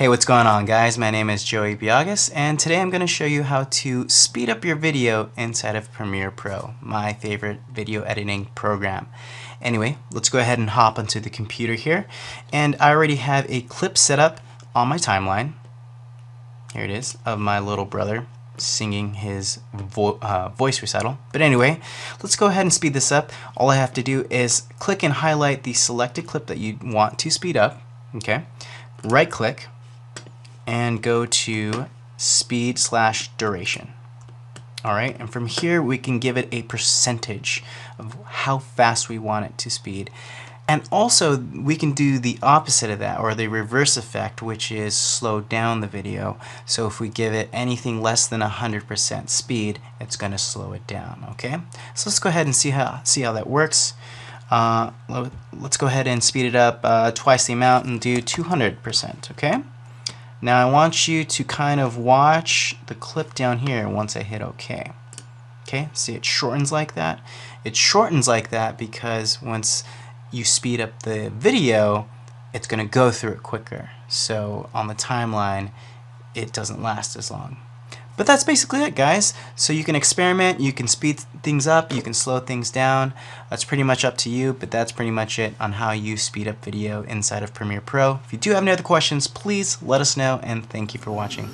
Hey, what's going on, guys? My name is Joey Biagas, and today I'm going to show you how to speed up your video inside of Premiere Pro, my favorite video editing program. Anyway, let's go ahead and hop onto the computer here, and I already have a clip set up on my timeline. Here it is, of my little brother singing his voice recital. But anyway, let's go ahead and speed this up. All I have to do is click and highlight the selected clip that you want to speed up. Okay, right click and go to speed/duration. Alright, and from here we can give it a percentage of how fast we want it to speed. And also we can do the opposite of that, or the reverse effect, which is slow down the video. So if we give it anything less than 100% speed, it's going to slow it down. Okay, so let's go ahead and see how that works. Let's go ahead and speed it up twice the amount and do 200%. Okay. Now I want you to kind of watch the clip down here once I hit OK. Okay, see it shortens like that? It shortens like that because once you speed up the video, it's going to go through it quicker. So on the timeline, it doesn't last as long. But that's basically it, guys. So you can experiment, you can speed things up, you can slow things down. That's pretty much up to you, but that's pretty much it on how you speed up video inside of Premiere Pro. If you do have any other questions, please let us know, and thank you for watching.